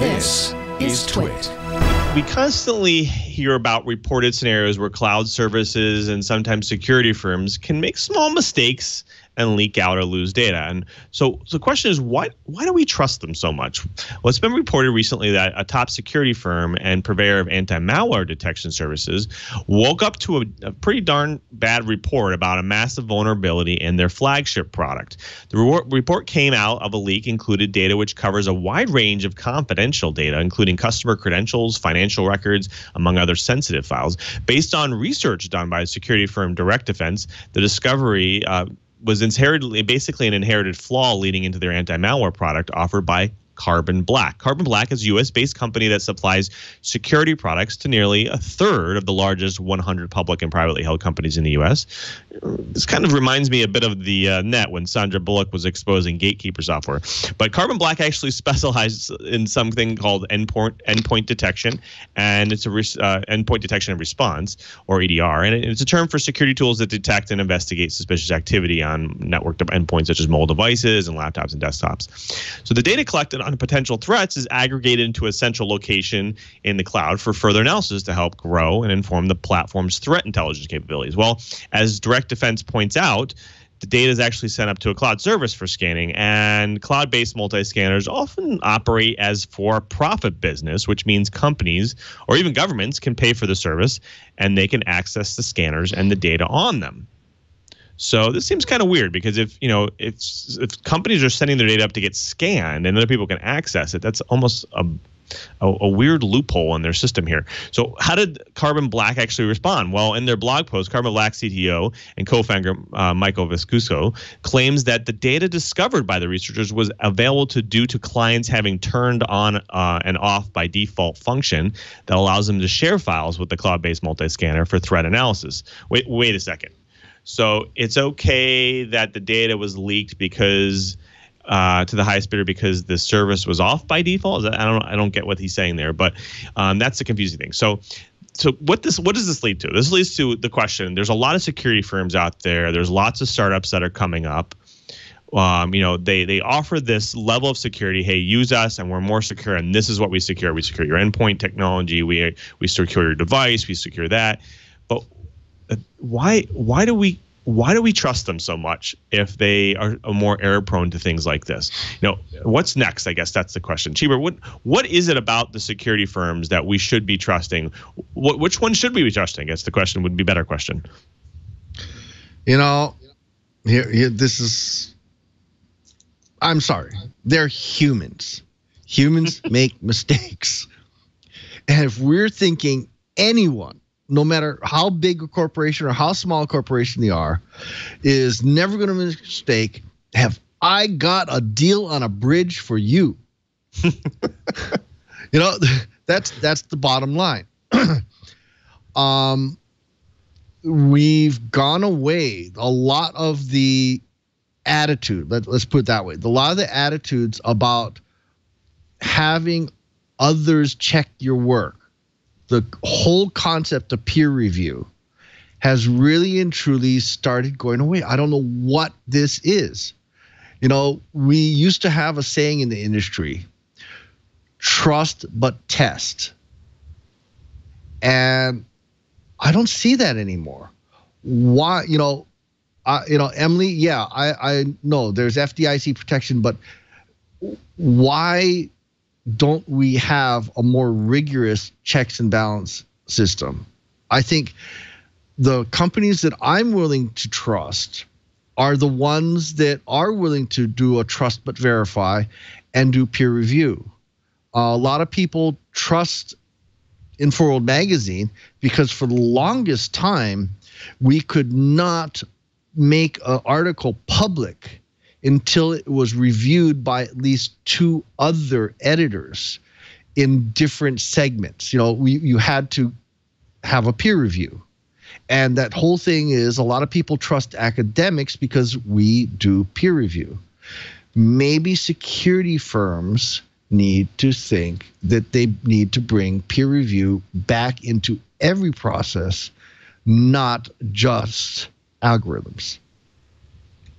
This is TWiT. We constantly hear about reported scenarios where cloud services and sometimes security firms can make small mistakes and leak out or lose data. And so the question is, why do we trust them so much? Well, it's been reported recently that a top security firm and purveyor of anti-malware detection services woke up to a pretty darn bad report about a massive vulnerability in their flagship product. The report came out of a leak included data which covers a wide range of confidential data, including customer credentials, financial records, among other sensitive files. Based on research done by security firm DirectDefense, the discovery was basically an inherited flaw leading into their anti-malware product offered by Carbon Black. Carbon Black is a U.S.-based company that supplies security products to nearly a third of the largest 100 public and privately held companies in the U.S. This kind of reminds me a bit of the net when Sandra Bullock was exposing gatekeeper software. But Carbon Black actually specializes in something called endpoint detection, and it's a endpoint detection and response, or EDR, and it's a term for security tools that detect and investigate suspicious activity on network endpoints such as mobile devices and laptops and desktops. So the data collected on potential threats is aggregated into a central location in the cloud for further analysis to help grow and inform the platform's threat intelligence capabilities. Well, as DirectDefense points out, the data is actually sent up to a cloud service for scanning, and cloud-based multi-scanners often operate as for-profit business, which means companies or even governments can pay for the service, and they can access the scanners and the data on them. So this seems kind of weird because if companies are sending their data up to get scanned and other people can access it, that's almost a weird loophole in their system here. So how did Carbon Black actually respond? Well, in their blog post, Carbon Black CTO and co-founder Michael Viscuso claims that the data discovered by the researchers was available to clients having turned on and off by default function that allows them to share files with the cloud-based multi-scanner for threat analysis. Wait a second. So it's okay that the data was leaked because to the highest bidder because the service was off by default? I don't get what he's saying there, but that's the confusing thing. So what does this lead to? This leads to the question. There's a lot of security firms out there. There's lots of startups that are coming up. They offer this level of security. Hey, use us, and we're more secure. And this is what we secure. We secure your endpoint technology. We secure your device. We secure that. But why do we trust them so much if they are more error-prone to things like this? What's next? I guess that's the question. Cheever, what is it about the security firms that we should be trusting? Which one should we be trusting? I guess the question would be a better question. Here, this is. I'm sorry. They're humans. Humans make mistakes, and if we're thinking anyone, no matter how big a corporation or how small a corporation they are, is never going to make a mistake. Have I got a deal on a bridge for you? That's the bottom line. We've gone away. A lot of the attitude, let's put it that way. A lot of the attitudes about having others check your work, the whole concept of peer review has really and truly started going away. I don't know what this is. We used to have a saying in the industry, trust but test. And I don't see that anymore. Why, Emily, yeah, I know there's FDIC protection, but why don't we have a more rigorous checks and balance system? I think the companies that I'm willing to trust are the ones that are willing to do a trust but verify and do peer review. A lot of people trust InfoWorld magazine because for the longest time, we could not make an article public until it was reviewed by at least 2 other editors in different segments. You had to have a peer review. And that whole thing is a lot of people trust academics because we do peer review. Maybe security firms need to think that they need to bring peer review back into every process, not just algorithms.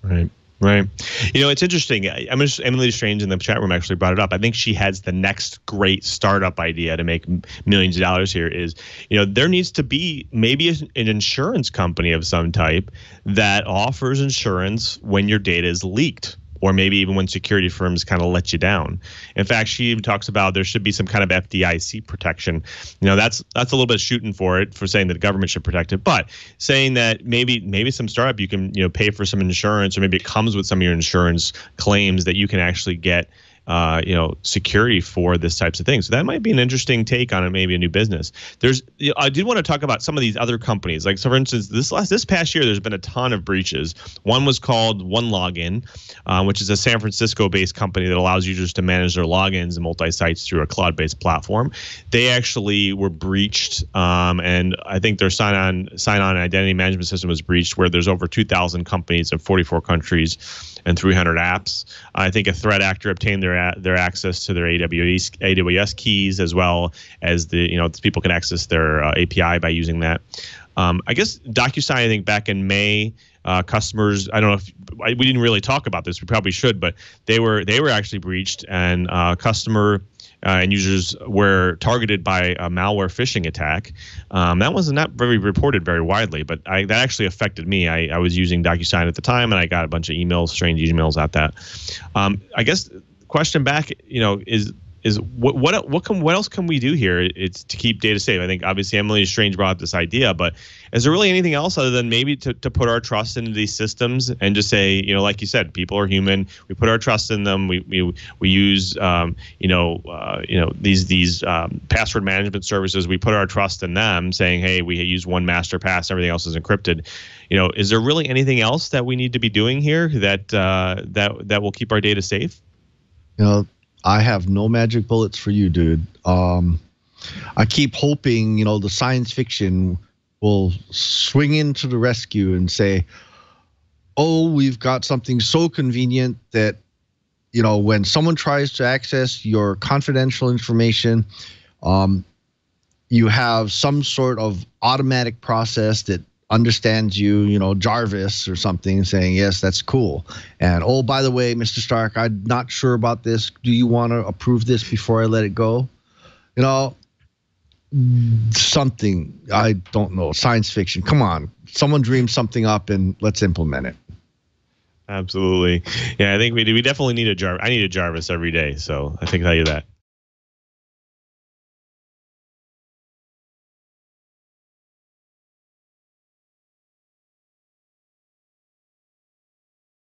Right. Right. It's interesting. Emily Strange in the chat room actually brought it up. I think she has the next great startup idea to make millions of dollars here is, there needs to be maybe an insurance company of some type that offers insurance when your data is leaked, or maybe even when security firms kind of let you down. In fact, she even talks about there should be some kind of FDIC protection. That's a little bit shooting for it, for saying that the government should protect it, but saying that maybe some startup you can pay for some insurance, or maybe it comes with some of your insurance claims that you can actually get security for this types of things. So that might be an interesting take on it, maybe a new business. I did want to talk about some of these other companies. Like, so for instance, this past year, there's been a ton of breaches. One was called OneLogin, which is a San Francisco-based company that allows users to manage their logins and multi-sites through a cloud-based platform. They actually were breached, and I think their sign-on identity management system was breached, where there's over 2,000 companies in 44 countries and 300 apps. I think a threat actor obtained their access to their AWS keys, as well as people can access their API by using that. I guess DocuSign, I think back in May, customers, I don't know if we didn't really talk about this, we probably should, but they were actually breached, and customer and users were targeted by a malware phishing attack. That was not very reported very widely, but that actually affected me. I was using DocuSign at the time, and I got a bunch of emails, strange emails at that. I guess question back, is what else can we do here? It's to keep data safe. I think obviously Emily Strange brought up this idea, but is there really anything else other than maybe to put our trust into these systems and just say, like you said, people are human. We put our trust in them. We use these password management services. We put our trust in them, saying, hey, we use one master pass. Everything else is encrypted. Is there really anything else that we need to be doing here that will keep our data safe? I have no magic bullets for you, dude. I keep hoping, the science fiction will swing into the rescue and say, oh, we've got something so convenient that, when someone tries to access your confidential information, you have some sort of automatic process that understands you, Jarvis or something, saying, yes, that's cool. And, oh, by the way, Mr. Stark, I'm not sure about this. Do you want to approve this before I let it go? Something, I don't know, science fiction. Come on, someone dream something up and let's implement it. Absolutely. Yeah, I think we definitely need a Jarvis. I need a Jarvis every day, so I think I'll tell you that.